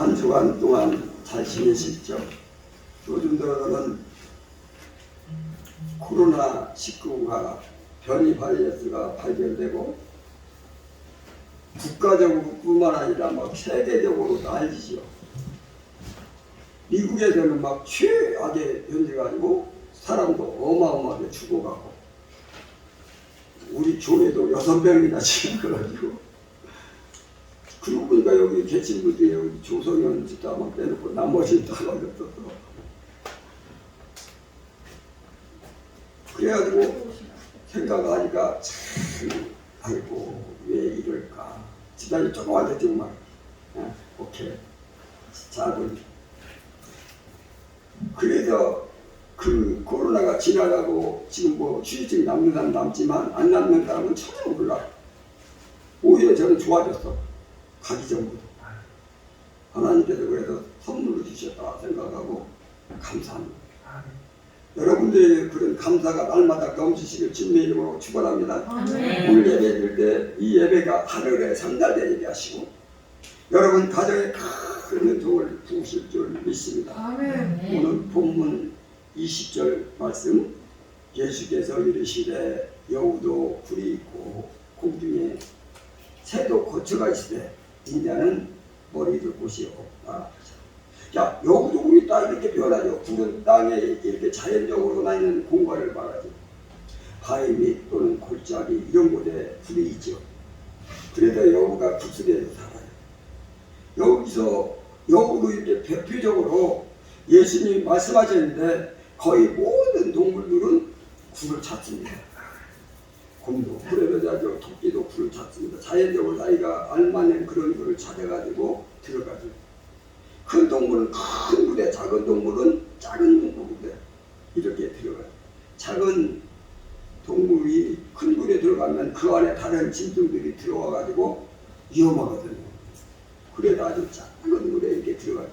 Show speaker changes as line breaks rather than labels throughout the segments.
한 주간 동안 잘 지내셨죠? 요즘 들어서는 코로나19가 변이 바이러스가 발견되고 국가적으로 뿐만 아니라 막 세계적으로 난리죠. 미국에서는 막 최악의 변해가지고 사람도 어마어마하게 죽어가고 우리 교회도 6명이나 죽어가지고 그러고 보니까 여기 계신 분들이 여기 조성현 집사만 빼놓고 나머지 다 걸렸었어. 그래가지고 생각하니까 참 아이고 왜 이럴까. 집안이 조그만데 정말 오케이 작은. 그래서 그 코로나가 지나가고 지금 뭐 휴지증 남는 사람 남지만 안 남는 사람은 전혀 몰라. 오히려 저는 좋아졌어. 가기 전부터 하나님께서 그래서 선물을 주셨다 생각하고 감사합니다. 여러분들에게 그런 감사가 날마다 넘치시길 주님의 이름으로 축원합니다. 오늘 예배 드릴 때 이 예배가 하늘에 상달된 예배 하시고 여러분 가정에 큰 은총을 부으실 줄 믿습니다. 오늘 본문 20절 말씀, 예수께서 이르시되 여우도 굴이 있고 공중에 새도 거처가 있으되 인자는 머리 둘 곳이 없다. 자, 여우도 굴이 있다 이렇게 표현하죠. 굴은 땅에 이렇게 자연적으로 나 있는 공간을 말하죠. 바위 밑 또는 골짜기 이런 곳에 굴이 있죠. 그래서 여우가 굴속에서 살아요. 여기서 여우로 이렇게 대표적으로 예수님이 말씀하셨는데 거의 모든 동물들은 굴을 찾습니다. 곰도 굴에 자죠. 토끼도 굴을 찾습니다. 자연적으로 나이가 알맞는 그런 굴을 찾아가지고 들어가죠. 큰 동물은 큰 굴에, 작은 동물은 작은 굴에 이렇게 들어가요. 작은 동물이 큰 굴에 들어가면 그 안에 다른 짐승들이 들어와가지고 위험하거든요. 그래도 아주 작은 물에 이렇게 들어가요.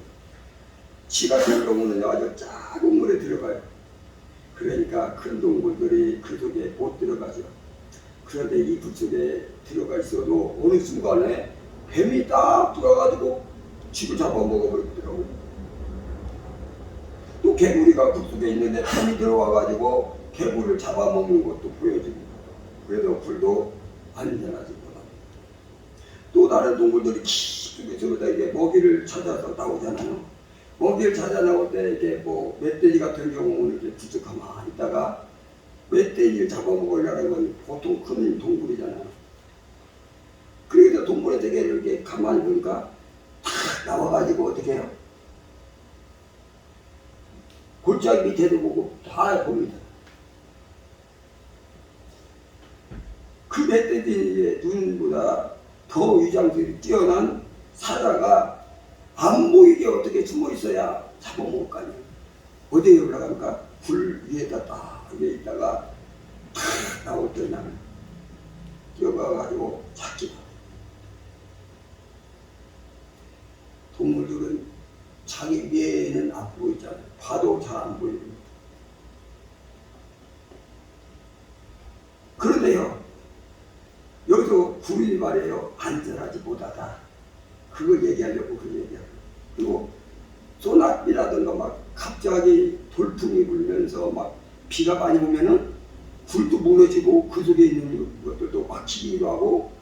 쥐 같은 경우는 아주 작은 물에 들어가요. 그러니까 큰 동물들이 그 속에 못 들어가죠. 그런데 이 굴 속에 들어가 있어도 어느 순간에 뱀이 딱 들어가지고 쥐를 잡아먹어버리더라고요. 또 개구리가 굴 속에 있는데 뱀이 들어와가지고 개구리를 잡아먹는 것도 보여집니다. 그래도 굴도 안전하지 못합니다. 또 다른 동물들이 깊게 들어다 이게 먹이를 찾아서 나오잖아요. 먹이를 찾아 나올 때 이렇게 뭐 멧돼지 같은 경우는 이렇게 쭉 가만히 있다가 멧돼지를 잡아먹으려는 건 보통 큰 동물이잖아요. 그래서 동물의 대개를 이렇게 가만히 보니까 탁 나와가지고 어떻게 해요? 골짜기 밑에도 보고 다 봅니다. 그 멧돼지의 눈보다 더 위장술이 뛰어난 사자가 안 보이게 어떻게 숨어 있어야 잡아먹을 거 아니에요. 어디에 올라가니까 굴 위에다 딱 위에 있다가 탁 나올 때 나는 뛰어가가지고 찾기도. 동물들은 자기 위에는 안 보이잖아요. 봐도 잘 안 보입니다. 그런데요, 여기서 굴이 말이에요. 안전하지 못하다. 그걸 얘기하려고 그 얘기하고. 그리고 소나비라든가 막 갑자기 돌풍이 불면서 막 비가 많이 오면은 굴도 무너지고 그 속에 있는 것들도 막히기도 하고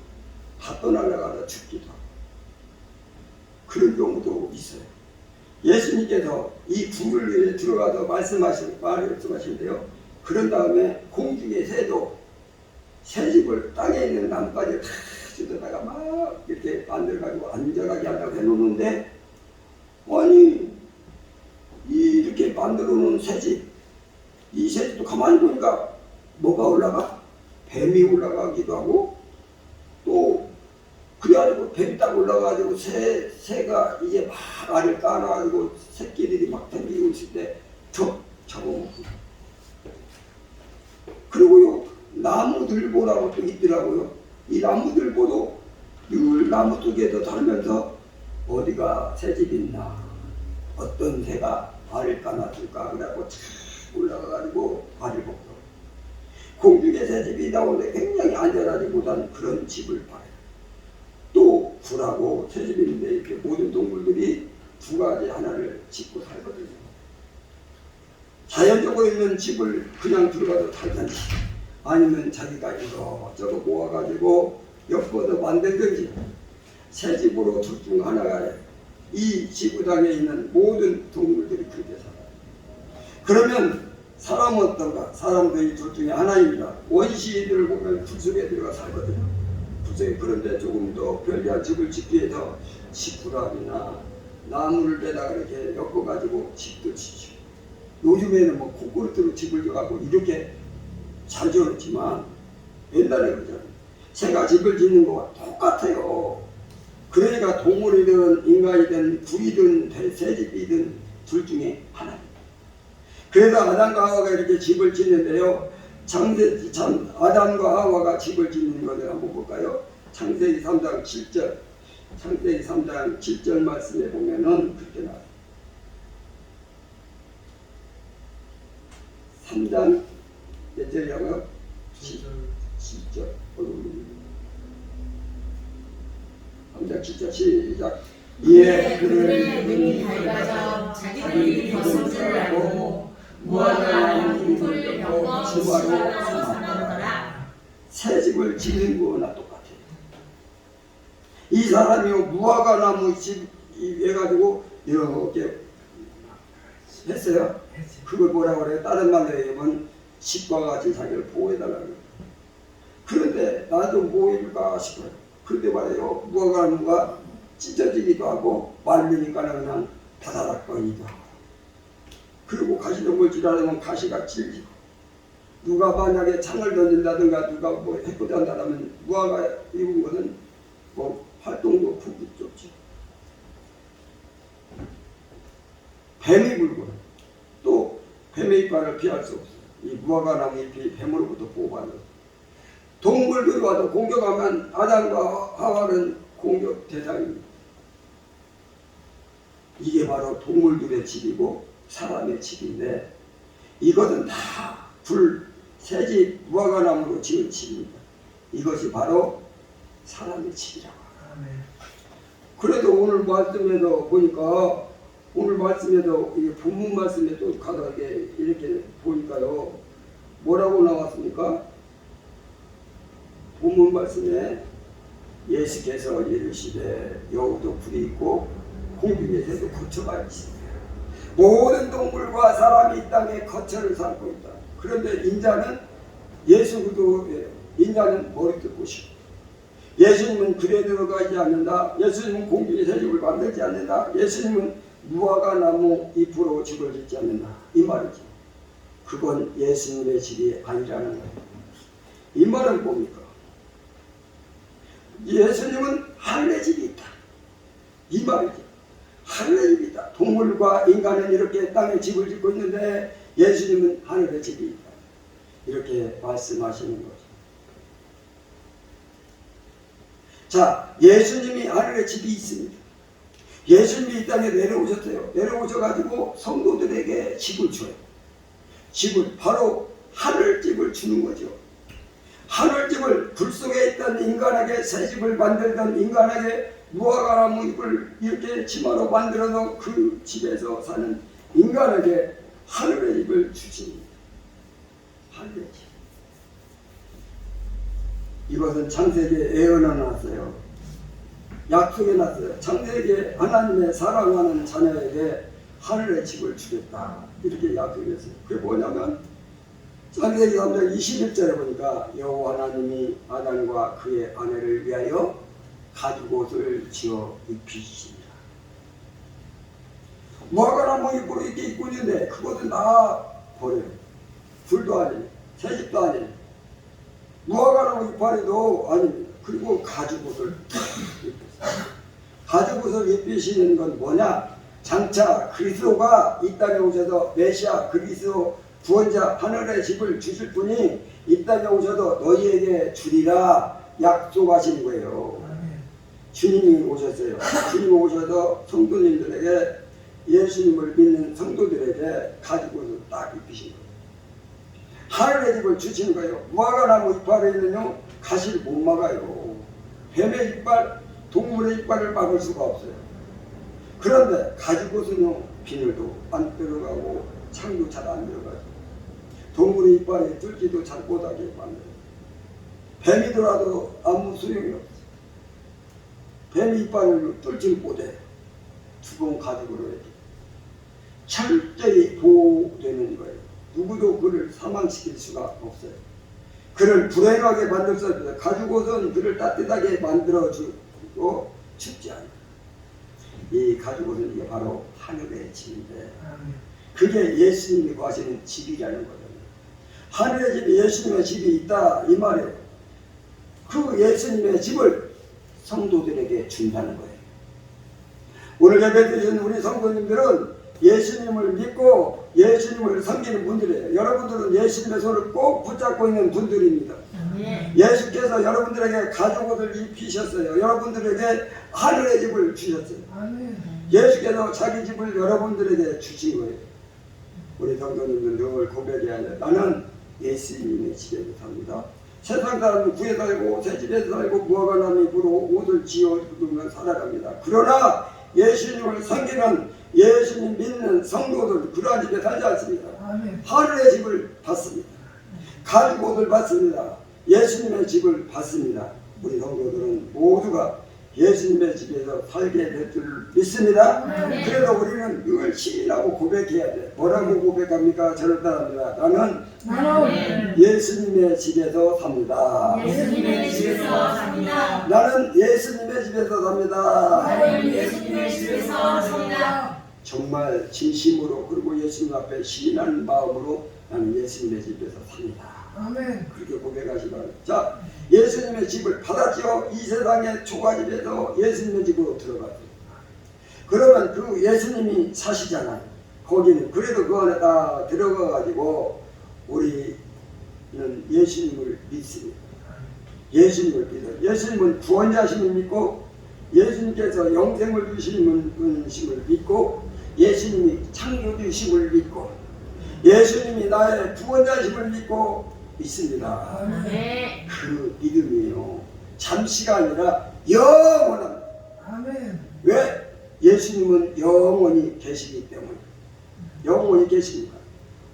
다 떠날라가다 죽기도 하고 그런 경우도 있어요. 예수님께서 이 굴을 위해 들어가서 말씀하시는데요. 그런 다음에 공중의 새도 새집을 땅에 있는 나뭇가지를 다 뜯어다가 막 이렇게 만들어가지고 안전하게 한다고 해놓는데 아니 이렇게 만들어 놓은 새집 이 새집도 가만히 보니까 뭐가 올라가? 뱀이 올라가기도 하고 또 그래가지고 뱀이 딱 올라가가지고 새가 이제 막 알을 깔아가지고 새끼들이 막 댕기고 있을 때 잡아먹고 그리고요 나무들보라고 또 있더라고요. 이 나무들보도 늘 나무 속에서 살면서 어디가 새집 있나 어떤 새가 알을 까놔줄까 그래갖고 착 올라가가지고 알을 먹고 공중에 새집이 나오는데 굉장히 안전하지 못한 그런 집을 봐요. 또 굴하고 새집이 있는데 이렇게 모든 동물들이 두 가지 하나를 짓고 살거든요. 자연적으로 있는 집을 그냥 들어가도 살든지 아니면 자기가 이거저거 모아가지고 엮어서 만들든지 새 집으로 둘 중 하나가 이 지구상에 있는 모든 동물들이 그렇게 살아요. 그러면 사람은 어떤가? 사람도 이 둘 중에 하나입니다. 원시들을 보면 불 속에 들어가 살거든요. 불 속에. 그런데 조금 더 편리한 집을 짓기 위해서 지푸라기나 나무를 빼다가 이렇게 엮어가지고 집도 짓죠. 요즘에는 뭐 콘크리트로 집을 져가고 이렇게 잘 지었지만 옛날에 그러잖아요. 새가 집을 짓는 거와 똑같아요. 그러니까 동물이든 인간이든 불이든 새집이든 둘 중에 하나입니다. 그래서 아담과 하와가 이렇게 집을 짓는데요. 아담과 하와가 집을 짓는 것을 한번 볼까요? 창세기 3장 7절. 창세기 3장 7절 말씀에 보면은 그렇게 나와요. 3장 몇 절이라고요? 7절. 3장 7절 시작.
이에 그들의 눈이 밝아져 자기들이 벗은 줄 알고 무화과 잎을 엮어 집으로 삼았더라.
새 집을 짓는 거나 똑같아요. 이 사람이 무화과 나무 집 해가지고 이렇게 했어요. 그걸 뭐라고 그래요? 다른 말로 얘기하면 집과 같이 자기를 보호해달라고 해요. 그런데 나도 보호해줄까 싶어요. 그런데 말이에요. 무화과 나무가 찢어지기도 하고 말리니까는 그냥 바다닥거리기도 하고, 그리고 가시덤불 지나면 가시가 찔리고, 누가 만약에 창을 던진다든가 누가 뭐 해코지 한다면 무화과 입은 것은 뭐 활동도 폭이 좁죠. 뱀이 불고 또 뱀의 이빨을 피할 수 없어요. 이 무화과 나무 잎이 뱀으로부터 보호받는. 동물들이 와도 공격하면 아담과 하와는 공격 대상입니다. 이게 바로 동물들의 집이고 사람의 집인데, 이것은 다 새집 무화과 나무로 지은 집입니다. 이것이 바로 사람의 집이라고 합니다. 그래도 오늘 말씀에도 보니까, 오늘 말씀에도 이 본문 말씀에 또 가다가 이렇게 보니까요, 뭐라고 나왔습니까? 본문 말씀에 예수께서 이르시되 여우도 풀이 있고 공중의 새도 거처가 있습니다. 모든 동물과 사람이 이 땅에 거처를 삼고 있다. 그런데 인자는 예수 그리스도예요. 인자는 머리끝 곳이고, 예수님은 들에 들어가지 않는다. 예수님은 공중의 새 집을 만들지 않는다. 예수님은 무화과 나무 잎으로 집을 짓지 않는다. 이 말이죠. 그건 예수님의 집이 아니라는 거예요. 이 말은 뭡니까? 예수님은 하늘의 집이 있다. 이 말이죠. 하늘의 집이 있다. 동물과 인간은 이렇게 땅에 집을 짓고 있는데 예수님은 하늘의 집이 있다. 이렇게 말씀하시는 거죠. 자, 예수님이 하늘의 집이 있습니다. 예수님이 이 땅에 내려오셨어요. 내려오셔가지고 성도들에게 집을 줘요. 집을, 바로 하늘집을 주는 거죠. 하늘집을, 불 속에 있던 인간에게 새 집을 만들던 인간에게 무화과 나무 잎을 이렇게 치마로 만들어서 그 집에서 사는 인간에게 하늘의 집을 주십니다. 하늘의 집. 이것은 창세기에 예언해 놨어요. 약속해 놨어요. 창세기에 하나님의 사랑하는 자녀에게 하늘의 집을 주겠다. 이렇게 약속했어요. 그게 뭐냐면 창세기 3장 21절에 보니까 여호와 하나님이 아담과 그의 아내를 위하여 가죽옷을 지어 입히시니라. 무화과 나무 잎으로 이렇게 입고 있는데 그것은 다 버려요. 불도 아니에요. 새집도 아니에요. 무화과 나무 이파리도 아닙니다. 그리고 가죽옷을 입혔어요. 가죽옷을 입히시는 건 뭐냐? 장차 그리스도가 이 땅에 오셔서 메시아 그리스도 구원자 하늘의 집을 주실 분이 이 땅에 오셔서 너희에게 주리라 약속하신 거예요. 주님이 오셨어요. 주님이 오셔서 성도님들에게, 예수님을 믿는 성도들에게 가죽옷을 딱 입히신 거예요. 하늘의 집을 주시는 거예요. 무화과 나무 이파리는요 가시를 못 막아요. 뱀의 이빨, 동물의 이빨을 막을 수가 없어요. 그런데 가지고서는 비늘도 안 들어가고 창도 잘 안 들어가고 동물의 이빨에 뚫기도 잘 못하게 만들어요. 뱀이더라도 아무 소용이 없어. 뱀이 이빨을 뚫지 못해. 두꺼운 가죽으로 이렇게 철저히 보호되는 거예요. 누구도 그를 사망시킬 수가 없어요. 그를 불행하게 만들 수 없어요. 가죽옷은 그를 따뜻하게 만들어주고 춥지 않아요. 이 가죽옷은 이게 바로 하늘의 집인데 그게 예수님이 거하시는 집이라는 거거든요. 하늘의 집이 예수님의 집이 있다 이 말이에요. 그 예수님의 집을 성도들에게 준다는 거예요. 오늘 예배 드리는 우리 성도님들은 예수님을 믿고 예수님을 섬기는 분들이에요. 여러분들은 예수님의 손을 꼭 붙잡고 있는 분들입니다. 예수께서 여러분들에게 가죽옷을 입히셨어요. 여러분들에게 하늘의 집을 주셨어요. 예수께서 자기 집을 여러분들에게 주신 거예요. 우리 성도님들 늘 고백해야 해요. 나는 예수님의 집에서 삽니다. 세상 사람은 구에 살고 새 집에서 살고 무화과 나무 잎으로 옷을 지어 입으며 살아갑니다. 그러나 예수님을 섬기는 예수님 믿는 성도들 그러한 집에 살지 않습니다. 하늘의 집을 받습니다. 가죽옷을 받습니다. 예수님의 집을 받습니다. 우리 성도들은 모두가 예수님의 집에서 살게 될 줄 믿습니다. 그래서 우리는 늘 시인하고 고백해야 돼. 뭐라고 고백합니까? 저를 따라합니다. 나는 예수님의 집에서 삽니다.
예수님의 집에서 삽니다.
나는 예수님의 집에서 삽니다.
나는 예수님의 집에서 삽니다.
정말 진심으로 그리고 예수님 앞에 시인하는 마음으로 나는 예수님의 집에서 삽니다.
아멘.
그렇게 고백하시 바랍니다. 자, 예수님의 집을 받았죠. 이 세상의 초가집에서 예수님의 집으로 들어갔어요. 그러면 그 예수님이 사시잖아요. 거기는 그래도 그 안에 다 들어가가지고 우리는 예수님을 믿습니다. 예수님을 믿어요. 예수님은 구원자심을 믿고 예수님께서 영생을 주시는 분심을 믿고 예수님이 창조주심을 믿고 예수님이 나의 구원자심을 믿고 있습니다.
아멘.
그 믿음이요 잠시가 아니라 영원합니다.
아멘.
왜? 예수님은 영원히 계시기 때문에. 영원히 계십니다.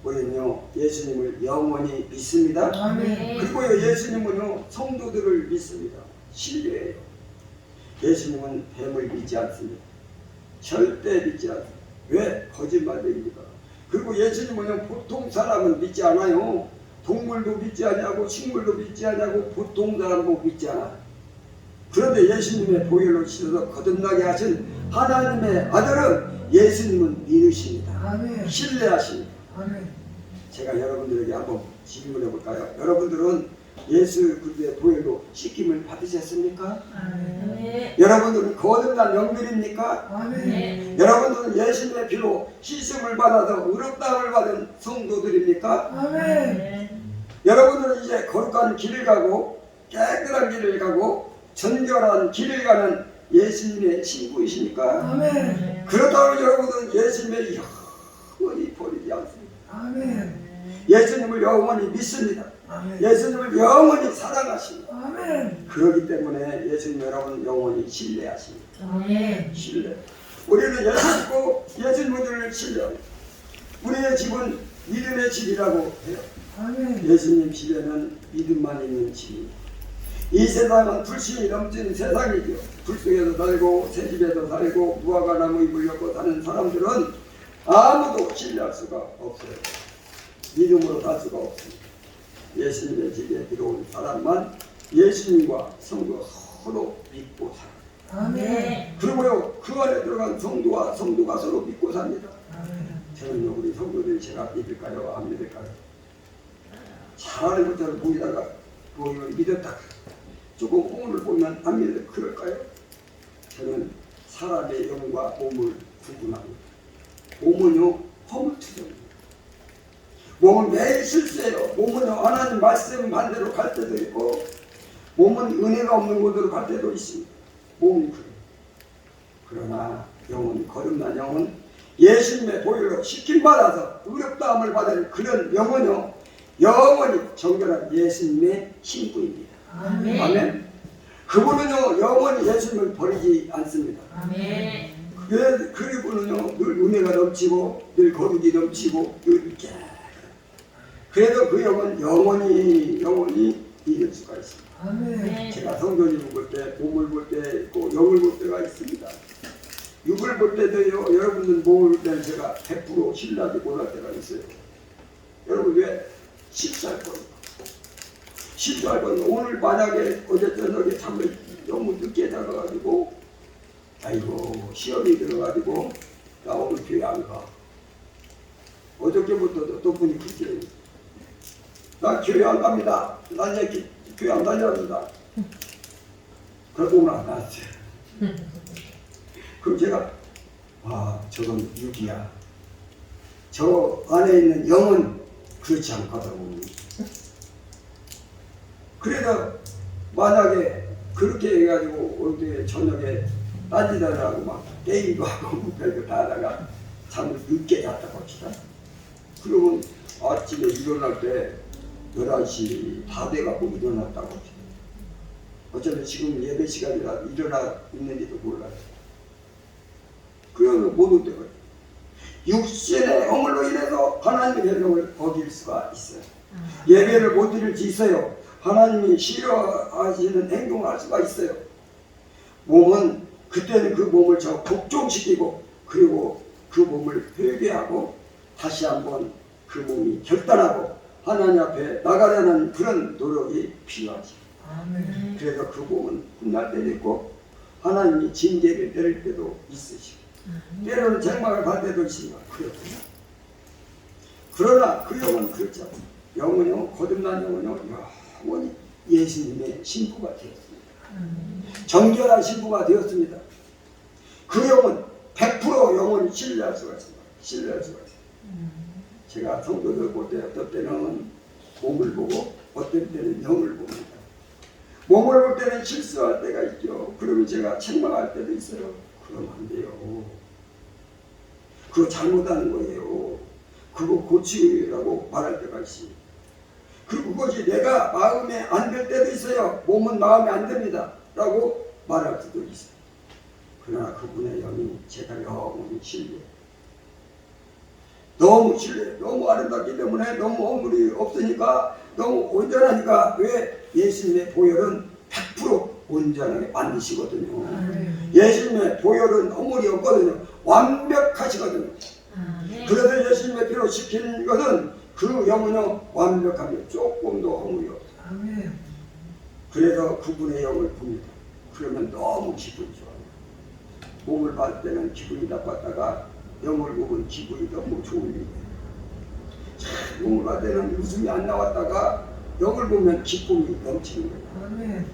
우리는요 예수님을 영원히 믿습니다.
아멘.
그리고요 예수님은요 성도들을 믿습니다. 신뢰해요. 예수님은 뱀을 믿지 않습니다. 절대 믿지 않습니다. 왜? 거짓말입니다. 그리고 예수님은요 보통 사람은 믿지 않아요. 동물도 믿지 않냐고 식물도 믿지 않냐고 보통 사람도 믿지 않아요. 그런데 예수님의 보혈로 씻어서 거듭나게 하신 하나님의 아들은 예수님은 믿으십니다.
아멘.
신뢰하십니다.
아멘.
제가 여러분들에게 한번 질문해 볼까요? 여러분들은 예수 그리스도의 보혈로 씻김을 받으셨습니까?
아멘.
여러분들은 거듭난 영들입니까?
아멘.
여러분들은 예수님의 피로 씻음을 받아서 의롭다함을 받은 성도들입니까?
아멘.
여러분들은 이제 거룩한 길을 가고 깨끗한 길을 가고 정결한 길을 가는 예수님의 친구이십니까?
아멘.
그렇다면 여러분들은 예수님의 영원히 버리지 않습니다.
아멘.
예수님을 영원히 믿습니다.
아멘.
예수님을 영원히 사랑하십니다.
아멘.
그렇기 때문에 예수님 여러분 영원히 신뢰하십니다.
아멘.
신뢰. 우리는 예수 믿고 예수님을 신뢰합니다. 우리의 집은 믿음의 집이라고 해요.
아멘.
예수님 집에는 믿음만 있는 집입니다. 이 세상은 불신이 넘치는 세상이죠. 불 속에서 살고 새 집에서 살고 무화과 나무 잎을 엮고 사는 사람들은 아무도 신뢰할 수가 없어요. 믿음으로 살 수가 없습니다. 예수님의 집에 들어온 사람만 예수님과 성도 서로 믿고 살아요.
아멘.
그리고요 그 안에 들어간 성도와 성도가 서로 믿고 삽니다.
아멘.
저는요 우리 성도들이 제가 믿을까요? 안 믿을까요? 잘하는 것처럼 보이다가 믿었다가 조금 오늘 보면 안 믿어요. 그럴까요? 저는 사람의 영과 몸을 구분합니다. 몸은요 허물투성입니다. 몸은 매일 실수해요. 몸은요 하나님 말씀 반대로 갈 때도 있고 몸은 은혜가 없는 곳으로 갈 때도 있습니다. 몸이 그래요. 그러나 영은 거듭난 영은 예수님의 보혈로 씻김받아서 의롭다함을 받은 그런 영은요 영원히 정결한 예수님의 신부입니다.
아멘.
아멘. 그분은요 영원히 예수님을 버리지 않습니다.
아멘.
왜 그리고는요 늘 은혜가 넘치고 늘 거룩이 넘치고 늘 이렇게 그래도 그 영은 영원히 이길 수가 있습니다.
아멘.
제가 성도님을 볼 때, 몸을 볼 때 있고 영을 볼 때가 있습니다. 육을 볼 때도요, 여러분들 몸을 볼 때는 제가 100% 신뢰하지 못할 때가 있어요. 여러분 왜 실수할 거예요? 실수할 건 오늘 만약에 어제 저녁에 잠을 너무 늦게 자가지고 아이고 시험이 들어가지고 나 오늘 교회 안 가. 어저께부터도 또 분이 그렇게 나 교회 안 갑니다. 나 이제 교회 안 다녀갑니다. 그러고 오늘 안 나왔어요. 그럼 제가 저건 육이야. 저 안에 있는 영은 그렇지 않거든. 그래서 만약에 그렇게 해가지고 어제 저녁에 딴짓하느라고 막 게임도 하고 별거 다 하다가 잠을 늦게 잤다 봅시다. 그러면 아침에 일어날 때 11시 다 돼가고 일어났다고 합시다. 어쩌면 지금 예배 시간이라 일어나 있는지도 몰라요. 그러면 모두 때가 육신의 허물로 인해서 하나님의 계명을 어길 수가 있어요. 예배를 못 드릴 수 있어요. 하나님이 싫어하시는 행동을 할 수가 있어요. 몸은 그때는 그 몸을 저 복종시키고 그리고 그 몸을 회개하고 다시 한번 그 몸이 결단하고 하나님 앞에 나가려는 그런 노력이 필요하죠.
아멘.
그래서 그 몸은 훗날 때도 있고 하나님이 징계를 내릴 때도 있으시고 때로는 책망을 받을 때도 있으니까 그렇군요. 그러나 그 영은 그렇지 않습니다. 영은요, 거듭난 영은요, 영원히 예수님의 신부가 되었습니다. 정결한 신부가 되었습니다. 그 영은 100% 영원히 신뢰할 수가 있습니다. 신뢰할 수가 있습니다. 제가 성도들 볼 때 어떤 때는 몸을 보고 어떤 때는 영을 봅니다. 몸을 볼 때는 실수할 때가 있죠. 그러면 제가 책망할 때도 있어요. 그러면 안 돼요. 그거 잘못하는 거예요. 그거 고치라고 말할 때가 있습니다. 그리고 그것이 내가 마음에 안 들 때도 있어요. 몸은 마음에 안 듭니다. 라고 말할 수도 있어요. 그러나 그분의 영이 제가 영원히 신뢰해요. 너무 신뢰해요. 너무 아름답기 때문에 너무 허물이 없으니까 너무 온전하니까 왜 예수님의 보혈은 100% 온전하게 만드시거든요. 예수님의 보혈은 허물이 없거든요. 완벽하시거든요. 그래서 예수님의 피로 시킨 것은 그 영은요 완벽하게 조금도 허물이 없어요. 그래서 그분의 영을 봅니다. 그러면 너무 기분이 좋아요. 몸을 봤을 때는 기분이 나빴다가 영을 보면 기분이 너무 좋은 일이에요. 몸을 봤을 때는 웃음이 안 나왔다가 영을 보면 기쁨이 넘치는 거예요.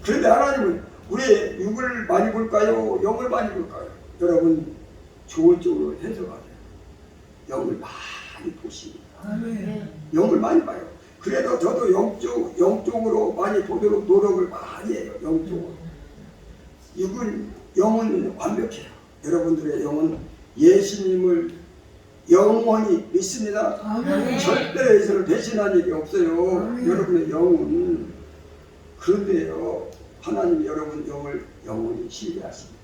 그런데 하나님은 우리 육을 많이 볼까요? 영을 많이 볼까요? 여러분 좋은 쪽으로 해석하세요. 영을 많이 보십니다. 영을 많이 봐요. 그래도 저도 영적으로 많이 보도록 노력을 많이 해요. 영적으로. 영은 완벽해요. 여러분들의 영은 예수님을 영원히 믿습니다. 절대 예수를 배신한 일이 없어요. 여러분의 영은 그런데요. 하나님이 여러분 영을 영원히 신뢰하십니다.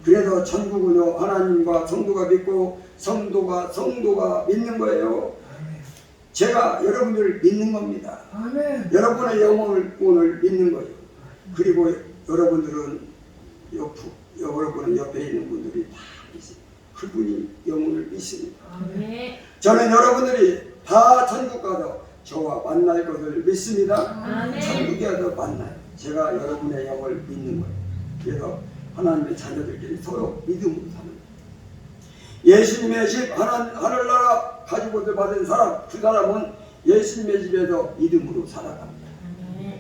그래서 천국은요 하나님과 성도가 믿고 성도가 믿는 거예요. 제가 여러분들을 믿는 겁니다. 여러분의 영혼을 오늘 믿는 거예요. 그리고 여러분은 옆에 있는 분들이 다 믿습니다. 그분이 영혼을 믿습니다. 저는 여러분들이 다 천국 가서 저와 만날 것을 믿습니다. 천국에 가서 만나요. 제가 여러분의 영을 믿는 거예요. 그래서 하나님의 자녀들끼리 서로 믿음으로 사는 거예요. 예수님의 집 하늘나라 가지고들 받은 사람, 그 사람은 예수님의 집에서 믿음으로 살아갑니다.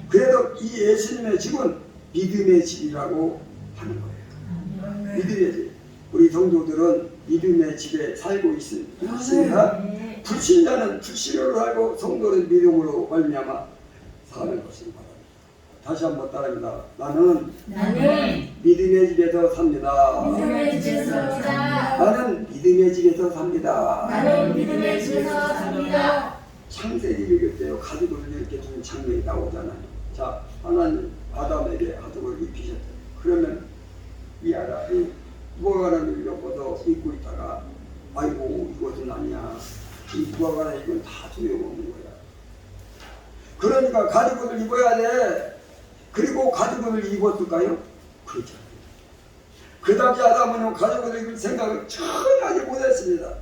그래도 이 예수님의 집은 믿음의 집이라고 하는 거예요. 믿음의 집. 우리 성도들은 믿음의 집에 살고 있습니다. 불신자는 불신으로 살고 성도는 믿음으로 말미암아 사는 것을 바랍니다. 다시 한번 따라합니다. 나는 믿음의 집에서 삽니다.
믿음의 집에서 삽니다.
나는 믿음의 집에서 삽니다.
나는 믿음의 집에서 삽니다.
창세기 읽을 때요 가죽을 이렇게 준 장면이 나오잖아요. 자, 하나님 아담에게 가죽을 입히셨어요. 그러면 이 무화과나무를 엮어서 입고 있다가 아이고 이것은 아니야. 이 무화과나 이건 다 소용없는 거야. 그러니까 가죽옷을 입어야 돼. 그리고 가죽옷을 입었을까요? 그렇지 않아요. 그 당시 아담은 가죽옷을 입을 생각을 전혀 하지 못했습니다.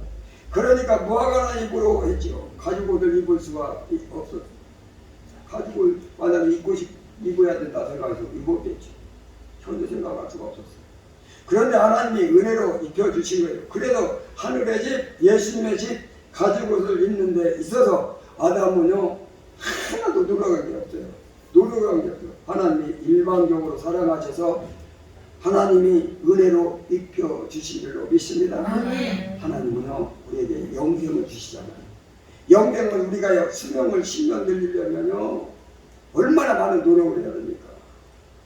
그러니까 무화과나 입으로 했죠. 가죽옷을 입을 수가 없었어요. 가죽을 만약에 입어야 된다 생각해서 입었겠죠. 전혀 생각할 수가 없었어요. 그런데 하나님이 은혜로 입혀주신 거예요. 그래서 하늘의 집, 예수님의 집 가죽옷을 입는 데 있어서 아담은요 하나도 놀라간 게 없어요. 놀라간 게 없어요. 하나님이 일방적으로 사랑하셔서 하나님이 은혜로 입혀주신 줄로 믿습니다. 하나님은요 우리에게 영생을 주시잖아요. 영생을 우리가 수명을 10년 늘리려면요 얼마나 많은 노력을 해야 됩니까?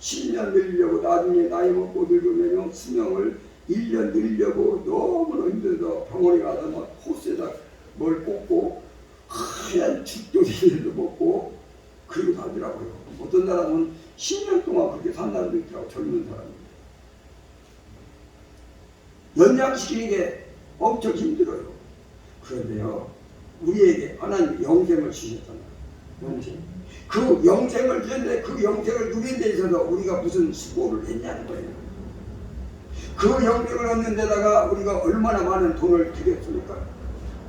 10년 늘리려고 나중에 나이 먹고 늙으면요 수명을 1년 늘리려고 너무나 힘들어서 병원에 가서 막 호스에다 뭘 꽂고 하얀 죽도리를 먹고 그리고 살더라고요. 어떤 사람은 10년 동안 그렇게 산 사람도 있더라고. 젊은 사람이 연장시키는 게 엄청 힘들어요. 그런데요 우리에게 하나님 영생을 주셨잖아요. 영생. 그 영생을 주는데 그 영생을 누린 데 있어서 우리가 무슨 수고를 했냐는 거예요. 그 영생을 얻는 데다가 우리가 얼마나 많은 돈을 들였습니까?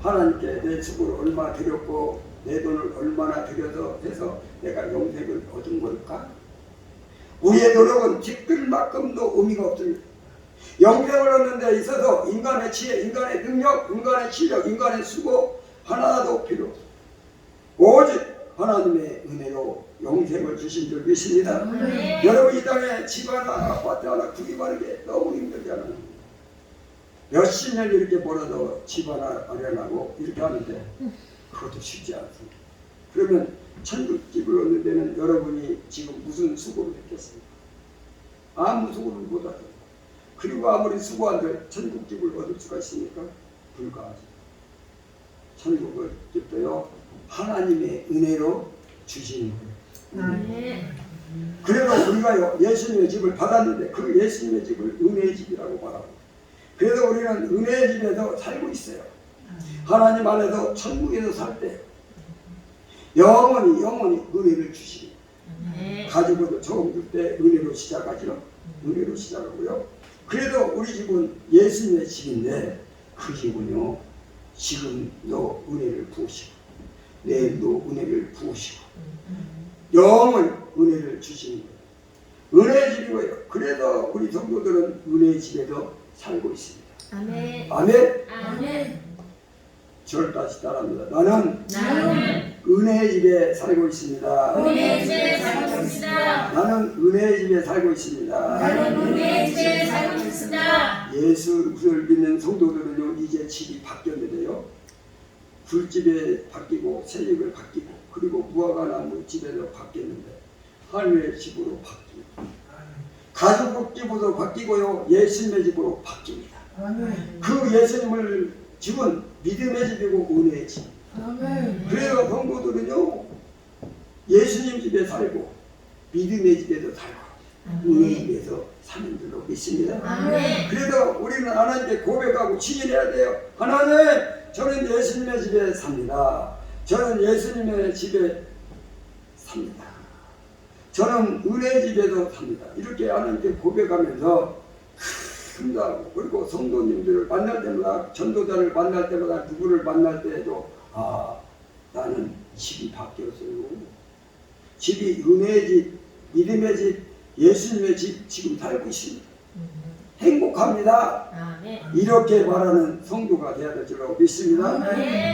하나님께 내 수고를 얼마 들였고 내 돈을 얼마나 들여서 해서 내가 영생을 얻은 걸까? 우리의 노력은 티끌만큼도 의미가 없습니다. 영생을 얻는 데 있어서 인간의 지혜, 인간의 능력, 인간의 실력, 인간의 수고 하나도 필요 없습니다. 오직 하나님의 은혜로 영생을 주신 줄 믿습니다. 여러분 이 땅에 집 하나, 아파트 하나 구입하는 게 너무 힘들잖아요. 몇십 년 이렇게 벌어도 집 하나 마련하고 이렇게 하는데 그것도 쉽지 않습니다. 그러면 천국집을 얻는 데는 여러분이 지금 무슨 수고를 했겠습니까? 아무 수고를 못하죠. 그리고 아무리 수고한들 천국집을 얻을 수가 있습니까? 불가하죠. 천국을 집도요 하나님의 은혜로 주시는 거예요. 그래서 우리가요 예수님의 집을 받았는데 그 예수님의 집을 은혜의 집이라고 말하고 그래서 우리는 은혜의 집에서 살고 있어요. 하나님 안에서 천국에서 살 때 영원히 은혜를 주시고 가지고도 처음 줄 때 은혜로 시작하죠. 은혜로 시작하고요. 그래도 우리 집은 예수님의 집인데 그 집은요 지금도 은혜를 부으시고 내일도 은혜를 부으시고 영원히 은혜를 주시는 거예요. 은혜의 집이고요. 그래서 우리 성도들은 은혜의 집에서 살고 있습니다.
아멘.
아멘.
아멘.
저를 다시 따라합니다. 나는 은혜의 집에 살고 있습니다.
은혜의 집에 살고 있습니다.
나는 은혜의 집에 살고 있습니다.
나는 은혜의 집에 살고 있습니다.
예수를 믿는 성도들은요 이제 집이 바뀌었는데요. 굴집에 바뀌고 새집을 바뀌고 그리고 무화과나무 집에도 바뀌었는데 하늘의 집으로 바뀌고 가족 집으로 바뀌고요 예수님의 집으로 바뀝니다. 그 예수님을 집은 믿음의 집이고 은혜의 집. 그래서 성도들은요 예수님 집에 살고 믿음의 집에도 살고 은혜의 집에서 사는 줄로 믿습니다. 그래서 우리는 하나님께 고백하고 증인해야 돼요. 하나님 저는 예수님의 집에 삽니다. 저는 예수님의 집에 삽니다. 저는 은혜의 집에서 삽니다. 이렇게 하나님께 고백하면서 감사하고 그리고 성도님들을 만날 때마다 전도자를 만날 때마다 누구를 만날 때에도 나는 집이 바뀌었어요. 집이 은혜의 집, 믿음의 집, 예수님의 집 지금 살고 있습니다. 행복합니다. 이렇게 말하는 성도가 되어야 될 줄로 믿습니다.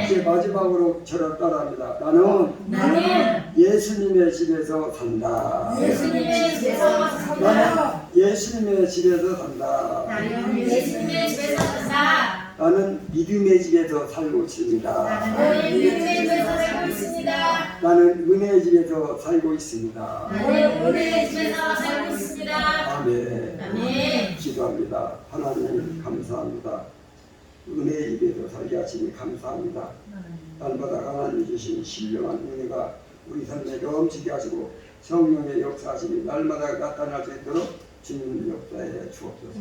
이제 마지막으로 저를 따라합니다. 나는 예수님의 집에서 산다.
예수님의 집에서 산다.
나는 예수님의 집에서 산다.
나는 예수님의 집에서 산다.
나는 믿음의 집에서 살고 있습니다.
나는 믿음의 집에서 살고 있습니다.
나는 은혜의 집에서 살고 있습니다.
나는 은혜의 집에서 살고 있습니다.
아멘.
아멘.
기도합니다. 하나님 감사합니다. 은혜의 집에서 살게 하시니 감사합니다. 날마다 하나님 주신 신령한 은혜가 우리 삶에 넘치게 하시고 성령의 역사하심이 날마다 나타날 수 있도록 주님 역사에 주옵소서.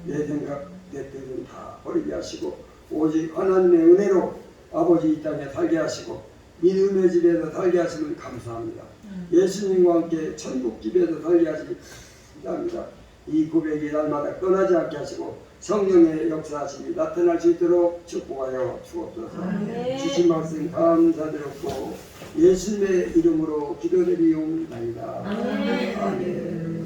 내 생각, 내 뜻은 다 버리게 하시고 오직 하나님의 은혜로 아버지 이 땅에 살게 하시고 믿음의 집에서 살게 하시면 감사합니다. 예수님과 함께 천국 집에서 살게 하시기 감사합니다. 이 고백이 날마다 떠나지 않게 하시고 성령의 역사하심이 나타날 수 있도록 축복하여 주옵소서.
아멘.
주신 말씀 감사드렸고 예수님의 이름으로 기도드리옵나이다.
아멘.
아멘.